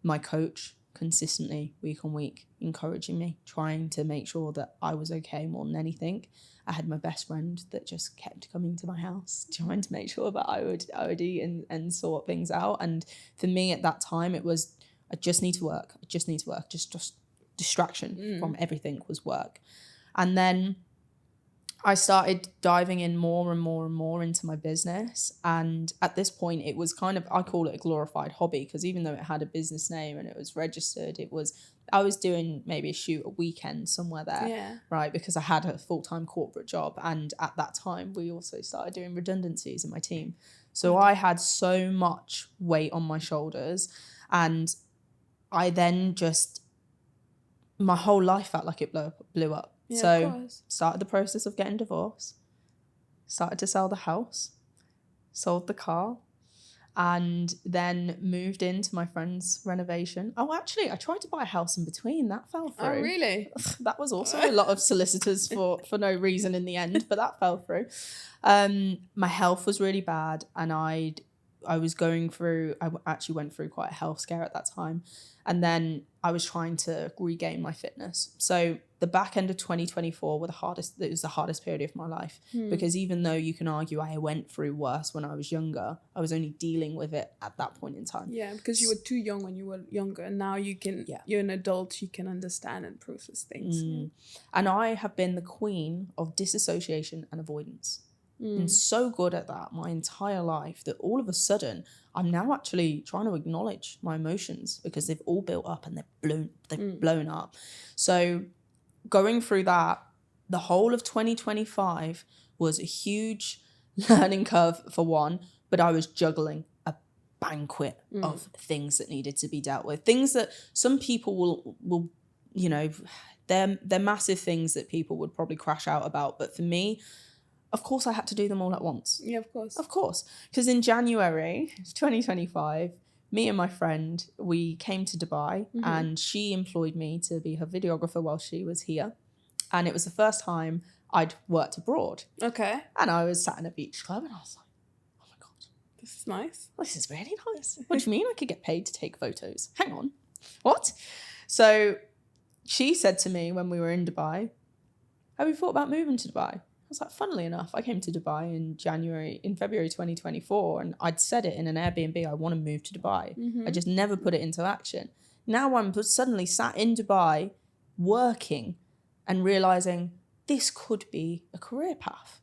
my coach consistently week on week encouraging me, trying to make sure that I was okay more than anything. I had my best friend that just kept coming to my house, trying to make sure that I would eat and sort things out. And for me at that time, it was, I just need to work. Just distraction from everything was work. And then I started diving in more and more and more into my business. And at this point, it was kind of, I call it a glorified hobby, because even though it had a business name and it was registered, I was doing maybe a shoot a weekend somewhere there, right? Because I had a full-time corporate job. And at that time, we also started doing redundancies in my team. So I had so much weight on my shoulders. And I then just, my whole life felt like it blew up. So started the process of getting divorced, started to sell the house, sold the car, and then moved into my friend's renovation. Oh, actually, I tried to buy a house in between. That fell through. Oh, really? That was also a lot of solicitors for no reason in the end, but that fell through. My health was really bad, and I actually went through quite a health scare at that time. And then I was trying to regain my fitness. So the back end of 2024 it was the hardest period of my life, because even though you can argue I went through worse when I was younger, I was only dealing with it at that point in time. Yeah, because you were too young when you were younger, and now you're an adult, you can understand and process things. And I have been the queen of disassociation and avoidance. And so good at that my entire life that all of a sudden I'm now actually trying to acknowledge my emotions, because they've all built up and they've blown up. So going through that, the whole of 2025 was a huge learning curve for one, but I was juggling a banquet of things that needed to be dealt with. Things that some people will you know, they're massive things that people would probably crash out about. But for me, of course, I had to do them all at once. Yeah, of course. Of course. Because in January 2025, me and my friend, we came to Dubai, and she employed me to be her videographer while she was here. And it was the first time I'd worked abroad. Okay. And I was sat in a beach club and I was like, oh my God. This is nice. This is really nice. What do you mean I could get paid to take photos? Hang on. What? So she said to me when we were in Dubai, have you thought about moving to Dubai? was like, funnily enough, I came to Dubai in February 2024, and I'd said it in an Airbnb, I want to move to Dubai. I just never put it into action. Now I'm suddenly sat in Dubai working and realizing this could be a career path.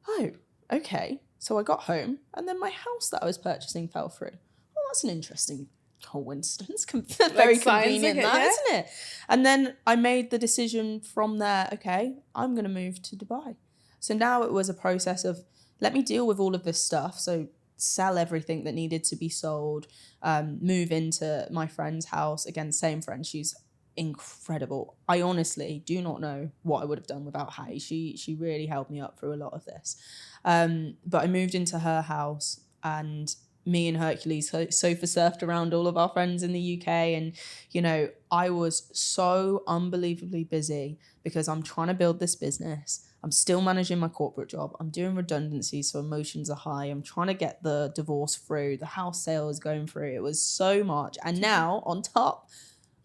Oh, okay. So I got home, and then my house that I was purchasing fell through. Oh, that's an interesting coincidence. Very convenient, isn't it? And then I made the decision from there, okay, I'm going to move to Dubai. So now it was a process of, let me deal with all of this stuff. So sell everything that needed to be sold, move into my friend's house. Again, same friend, she's incredible. I honestly do not know what I would have done without Hattie. She really helped me up through a lot of this. But I moved into her house, and me and Hercules sofa surfed around all of our friends in the UK. And, you know, I was so unbelievably busy because I'm trying to build this business. I'm still managing my corporate job. I'm doing redundancies, so emotions are high. I'm trying to get the divorce through. The house sale is going through. It was so much. And now on top,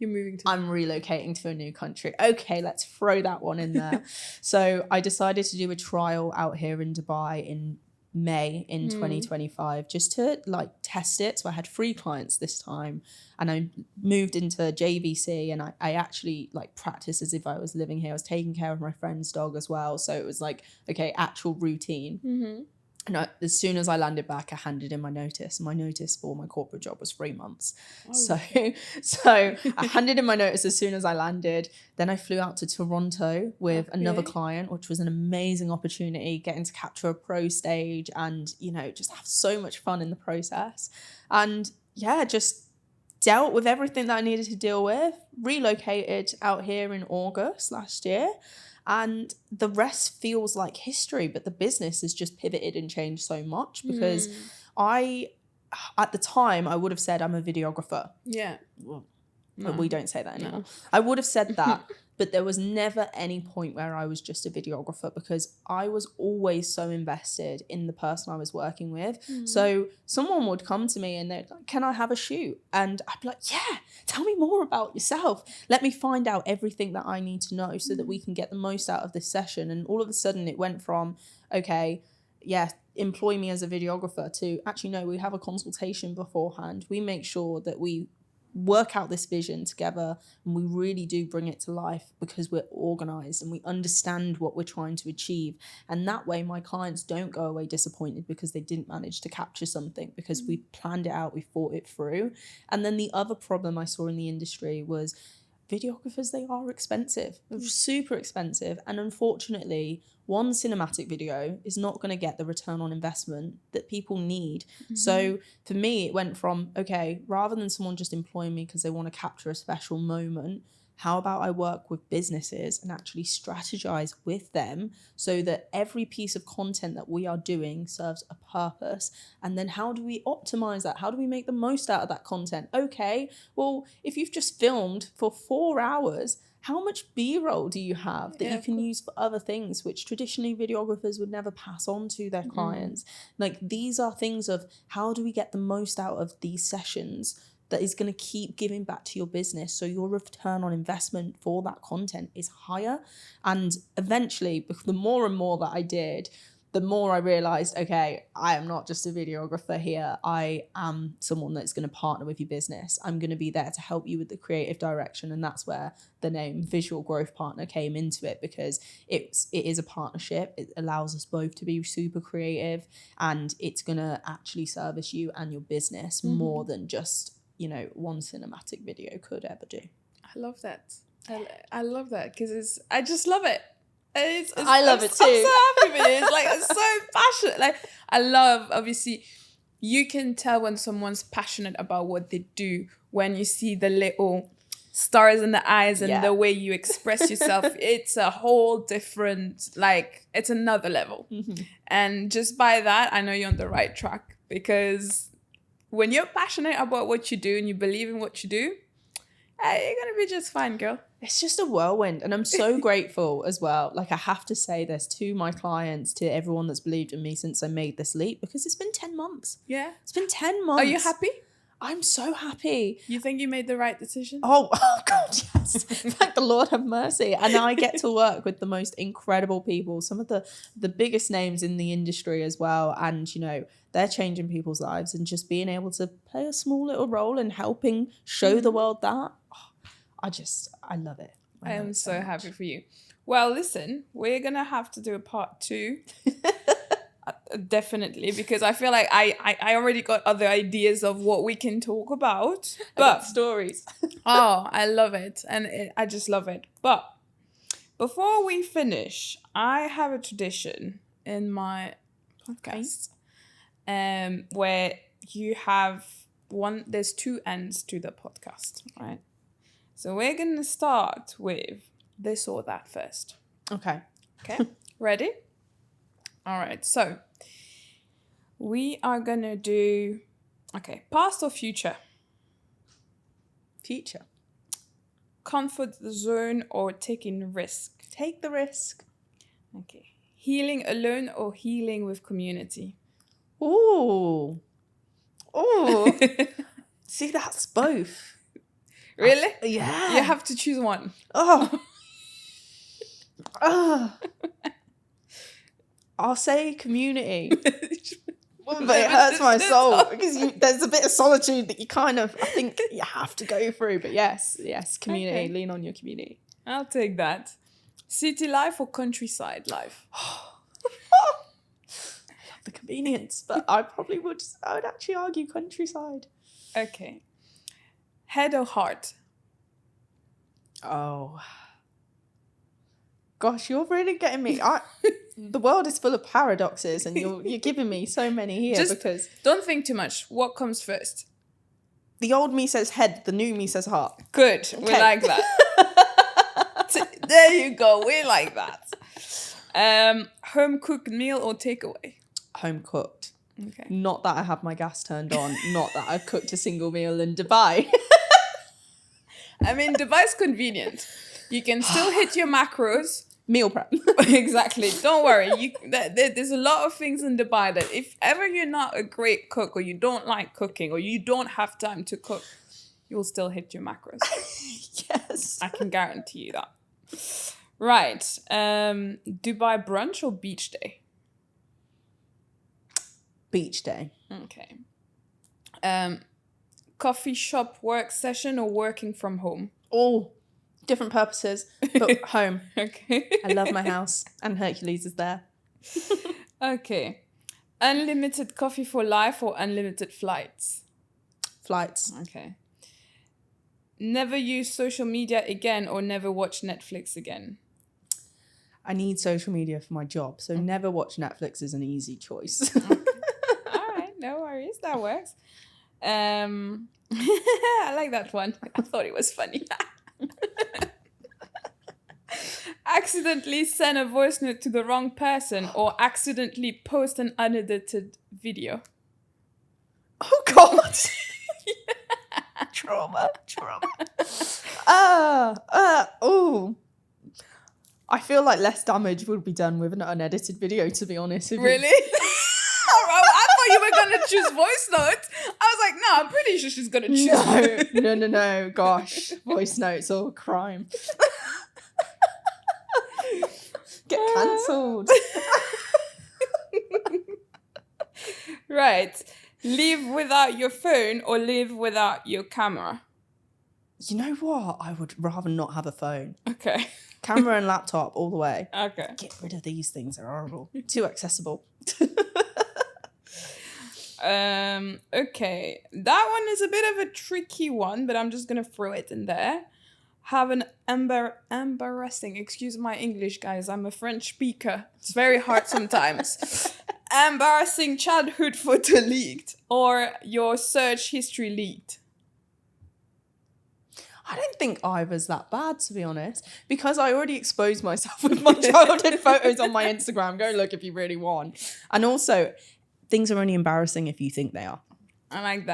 I'm relocating to a new country. Okay, let's throw that one in there. So I decided to do a trial out here in Dubai in May in 2025, just to like test it. So I had 3 clients this time, and I moved into JVC, and I actually like practiced as if I was living here. I was taking care of my friend's dog as well. So it was like, okay, actual routine. And as soon as I landed back, I handed in my notice. My notice for my corporate job was 3 months. So I handed in my notice as soon as I landed. Then I flew out to Toronto with another client, which was an amazing opportunity, getting to capture a pro stage and, you know, just have so much fun in the process. And yeah, just dealt with everything that I needed to deal with, relocated out here in August last year. And the rest feels like history, but the business has just pivoted and changed so much because at the time, I would have said I'm a videographer. Yeah. But we don't say that anymore. No. I would have said that, but there was never any point where I was just a videographer because I was always so invested in the person I was working with. So someone would come to me and they're like, can I have a shoot? And I'd be like, yeah, tell me more about yourself. Let me find out everything that I need to know so that we can get the most out of this session. And all of a sudden it went from, okay, yeah, employ me as a videographer to actually, no, we have a consultation beforehand. We make sure that we work out this vision together and we really do bring it to life because we're organized and we understand what we're trying to achieve. And that way my clients don't go away disappointed because they didn't manage to capture something because we planned it out, we thought it through. And then the other problem I saw in the industry was videographers, they are expensive. They're super expensive. And unfortunately, one cinematic video is not going to get the return on investment that people need. So for me, it went from, okay, rather than someone just employing me because they want to capture a special moment, how about I work with businesses and actually strategize with them so that every piece of content that we are doing serves a purpose? And then how do we optimize that? How do we make the most out of that content? Okay, well, if you've just filmed for 4 hours, how much B-roll do you have that you can use for other things, which traditionally videographers would never pass on to their clients? Like, these are things of how do we get the most out of these sessions that is going to keep giving back to your business so your return on investment for that content is higher. And eventually, the more and more that I did, the more I realized, okay, I am not just a videographer here. I am someone that's going to partner with your business. I'm going to be there to help you with the creative direction. And that's where the name Visual Growth Partner came into it, because it is a partnership. It allows us both to be super creative, and it's going to actually service you and your business more than just, you know, one cinematic video could ever do. I love that. I love that because I just love it. I love it too. I'm so happy with it. It's like, it's so passionate. Like, I love, obviously, you can tell when someone's passionate about what they do when you see the little stars in the eyes and the way you express yourself. It's a whole different, like, it's another level. And just by that, I know you're on the right track, because when you're passionate about what you do and you believe in what you do, you're going to be just fine, girl. It's just a whirlwind. And I'm so grateful as well. Like, I have to say this to my clients, to everyone that's believed in me since I made this leap, because it's been 10 months. Yeah. It's been 10 months. Are you happy? I'm so happy. You think you made the right decision? Oh God, yes. Thank the Lord have mercy. And I get to work with the most incredible people, some of the biggest names in the industry as well. And, you know, they're changing people's lives, and just being able to play a small little role in helping show the world that, I love it. I am so happy for you. Well, listen, we're going to have to do a part 2. Definitely, because I feel like I already got other ideas of what we can talk about. But stories. Oh, I love it. And I just love it. But before we finish, I have a tradition in my podcast where you have there's 2 ends to the podcast, right? So we're going to start with this or that first. Okay. Ready? All right. So we are going to do, past or future? Future. Comfort zone or taking risk? Take the risk. Okay. Healing alone or healing with community? Ooh. See, that's both. Really? Yeah. You have to choose one. Oh. I'll say community. But it hurts my soul because there's a bit of solitude that you kind of, I think you have to go through. But yes, community. Okay. Lean on your community. I'll take that. City life or countryside life? I love the convenience, but I would actually argue countryside. Okay. Head or heart? Oh. Gosh, you're really getting me. The world is full of paradoxes, and you're giving me so many here. Because don't think too much. What comes first? The old me says head, the new me says heart. Good. Okay. We like that. There you go. We like that. Home cooked meal or takeaway? Home cooked. Okay. Not that I have my gas turned on. Not that I've cooked a single meal in Dubai. I mean, Dubai's convenient. You can still hit your macros. Meal prep. Exactly. Don't worry. There's a lot of things in Dubai that if ever you're not a great cook, or you don't like cooking, or you don't have time to cook, you'll still hit your macros. Yes. I can guarantee you that. Right. Dubai brunch or beach day? Beach day. Okay. Coffee shop work session or working from home? Oh, different purposes, but home. Okay. I love my house, and Hercules is there. Okay. Unlimited coffee for life or unlimited flights? Flights. Okay. Never use social media again or never watch Netflix again? I need social media for my job, so never watch Netflix is an easy choice. Okay. All right, no worries. That works. I like that one. I thought it was funny. Accidentally send a voice note to the wrong person or accidentally post an unedited video? Oh, God. Trauma. Oh. I feel like less damage would be done with an unedited video, to be honest. Really? I thought you were going to choose voice notes. I was like, no, I'm pretty sure she's going to choose. No. Gosh. Voice notes or crime. Get cancelled. Right. Live without your phone or live without your camera? You know what? I would rather not have a phone. Okay. Camera and laptop all the way. Okay. Get rid of these things. They're horrible. Too accessible. Okay. That one is a bit of a tricky one, but I'm just going to throw it in there. Have an embarrassing, excuse my English, guys. I'm a French speaker. It's very hard sometimes. Embarrassing childhood photo leaked or your search history leaked? I don't think either's that bad, to be honest, because I already exposed myself with my childhood photos on my Instagram. Go look if you really want. And also, things are only embarrassing if you think they are. I like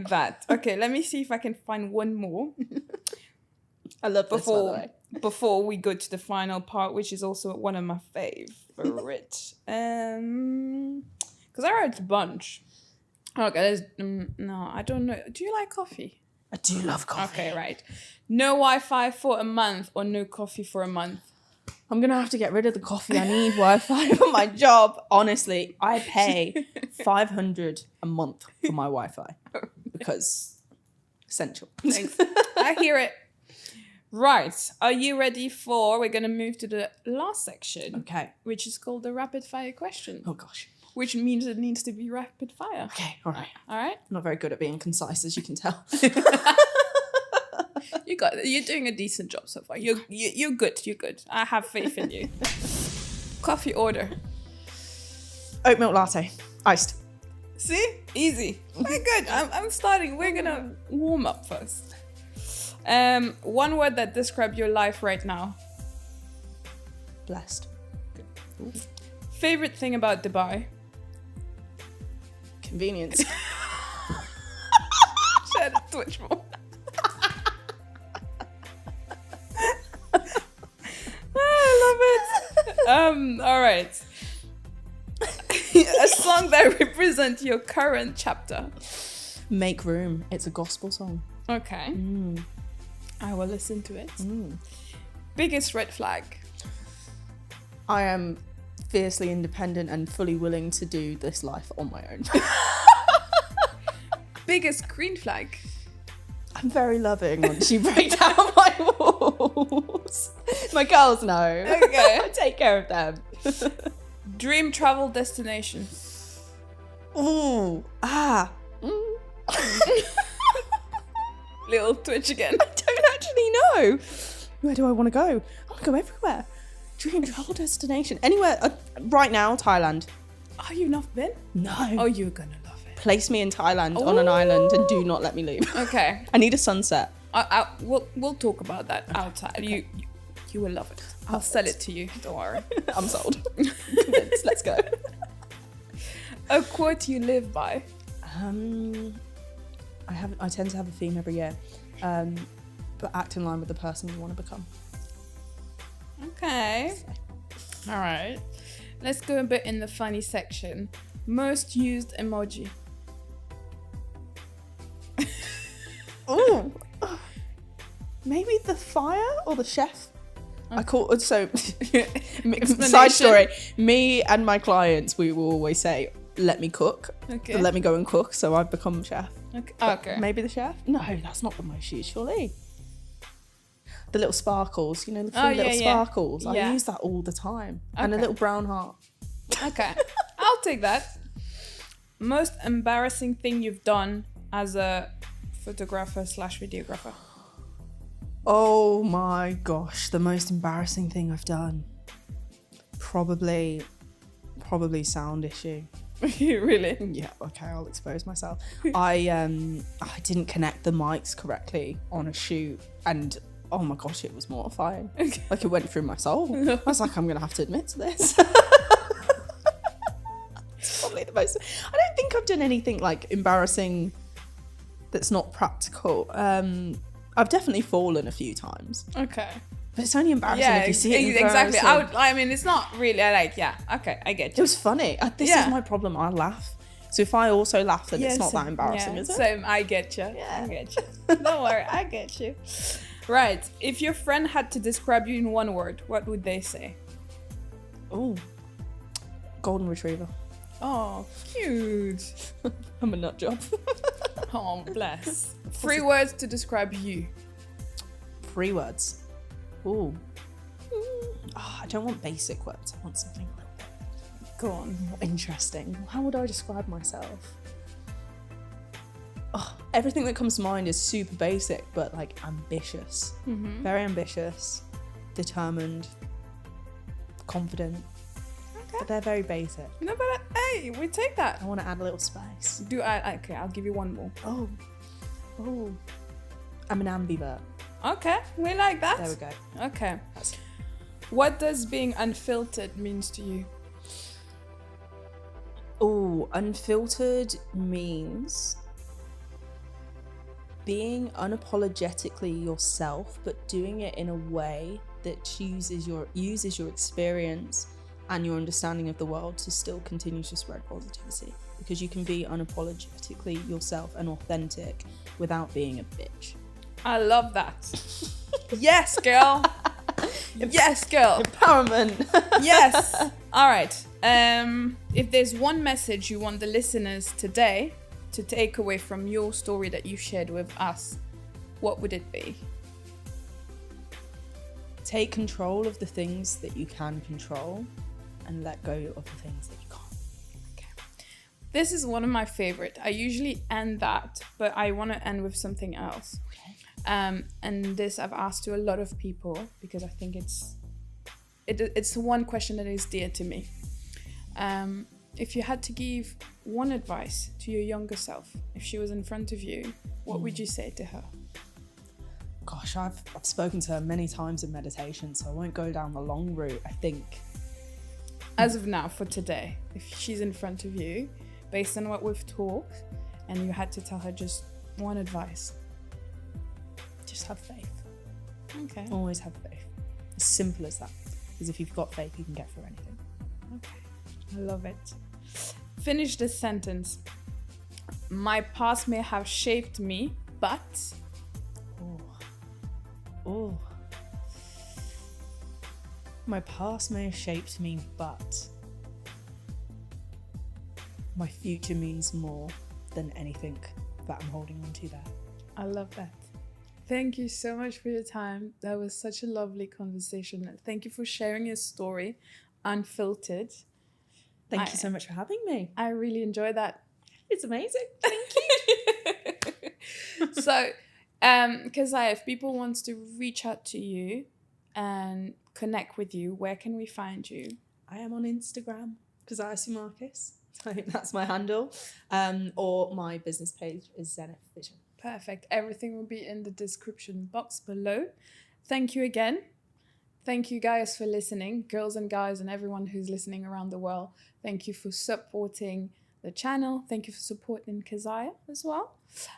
that. Okay, let me see if I can find one more. I love this, by the way. Before we go to the final part, which is also one of my favorite. Because I wrote a bunch. Okay, no, I don't know. Do you like coffee? I do love coffee. Okay, right. No Wi-Fi for a month or no coffee for a month? I'm going to have to get rid of the coffee. I need Wi-Fi for my job. Honestly, I pay $500 a month for my Wi-Fi because essential. Thanks. I hear it. Right. Are you ready we're going to move to the last section. Okay. Which is called the rapid fire question. Oh, gosh. Which means it needs to be rapid fire. Okay, all right. All right? I'm not very good at being concise, as you can tell. You're doing a decent job so far. You're good. You're good. I have faith in you. Coffee order. Oat milk latte. Iced. See? Easy. Very good. I'm starting. We're going to warm up first. One word that describes your life right now. Blessed. Favorite thing about Dubai? Convenience. Share the Twitch more. I love it. All right. A song that represents your current chapter. Make Room. It's a gospel song. Okay. I will listen to it. Biggest red flag? I am fiercely independent and fully willing to do this life on my own. Biggest green flag? I'm very loving once you break down my walls. My girls know. Okay. I take care of them. Dream travel destination? Ooh. Little twitch again. I don't actually know. Where do I want to go? I want to go everywhere. Dream travel destination. Anywhere. Right now, Thailand. Oh, you've not been? No. Oh, you're going to love it. Place me in Thailand on an island and do not let me leave. Okay. I need a sunset. We'll talk about that outside. Okay. You will love it. I'll sell it to you. Don't worry. I'm sold. Convinced. Let's go. A quote you live by? I tend to have a theme every year. But act in line with the person you want to become. Okay. All right. Let's go a bit in the funny section. Most used emoji? Ooh. Maybe the fire or the chef? I call so side story. Me and my clients, we will always say, let me cook. Okay. Let me go and cook, so I've become chef. Okay. Maybe the chef? No, that's not the most used, surely. The little sparkles, you know, the three little sparkles. Yeah. I use that all the time. And a little brown heart. Okay. I'll take that. Most embarrassing thing you've done as a photographer/videographer? Oh my gosh, the most embarrassing thing I've done. Probably sound issue. Really? Yeah, okay, I'll expose myself. I didn't connect the mics correctly on a shoot, and oh my gosh, it was mortifying. Okay. Like it went through my soul. I was like, I'm gonna have to admit to this. It's probably the most. I don't think I've done anything like embarrassing that's not practical. I've definitely fallen a few times. Okay. But it's only embarrassing if you see it in exactly. person. I mean, it's not really okay, I get It you. was funny. This is my problem. I laugh. So if I also laugh, then it's not that embarrassing, is it? Same. I get you. Yeah. I get you. Don't worry. I get you. Right. If your friend had to describe you in one word, what would they say? Oh, golden retriever. Oh, cute. I'm a nut job. Oh, bless. 3 words to describe you. 3 words. Ooh. I don't want basic words. I want something a little bit Go on. more interesting. How would I describe myself? Everything that comes to mind is super basic, but like ambitious. Mm-hmm. Very ambitious, determined, confident. Okay. But they're very basic. No, but hey, we take that. I want to add a little spice. Okay, I'll give you one more. Oh. I'm an ambivert. Okay, we like that. There we go. Okay. What does being unfiltered means to you? Oh, unfiltered means being unapologetically yourself, but doing it in a way that uses your experience and your understanding of the world to still continue to spread positivity, because you can be unapologetically yourself and authentic without being a bitch. I love that. Yes, girl. Yes, girl. Empowerment. Yes. All right. If there's one message you want the listeners today to take away from your story that you shared with us, what would it be? Take control of the things that you can control and let go of the things that you can't. Okay. This is one of my favorite. I usually end that, but I want to end with something else. Okay. And this I've asked to a lot of people because I think it's one question that is dear to me. If you had to give one advice to your younger self, if she was in front of you, what would you say to her? Gosh, I've spoken to her many times in meditation, so I won't go down the long route. I think, as of now, for today, if she's in front of you, based on what we've talked, and you had to tell her just one advice, just have faith. Okay. Always have faith. As simple as that. Because if you've got faith, you can get through anything. Okay. I love it. Finish this sentence. My past may have shaped me, but... Oh. My past may have shaped me, but my future means more than anything that I'm holding on to there. I love that. Thank you so much for your time. That was such a lovely conversation. Thank you for sharing your story unfiltered. Thank you so much for having me. I really enjoyed that. It's amazing. Thank you. So, Keziah, if people want to reach out to you and connect with you, where can we find you? I am on Instagram, Keziah Soumakis. I think that's my handle. Or my business page is Zenith Vision. Perfect. Everything will be in the description box below. Thank you again. Thank you guys for listening, girls and guys and everyone who's listening around the world. Thank you for supporting the channel. Thank you for supporting Keziah as well.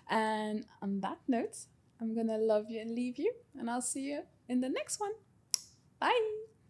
And on that note, I'm going to love you and leave you. And I'll see you in the next one. Bye.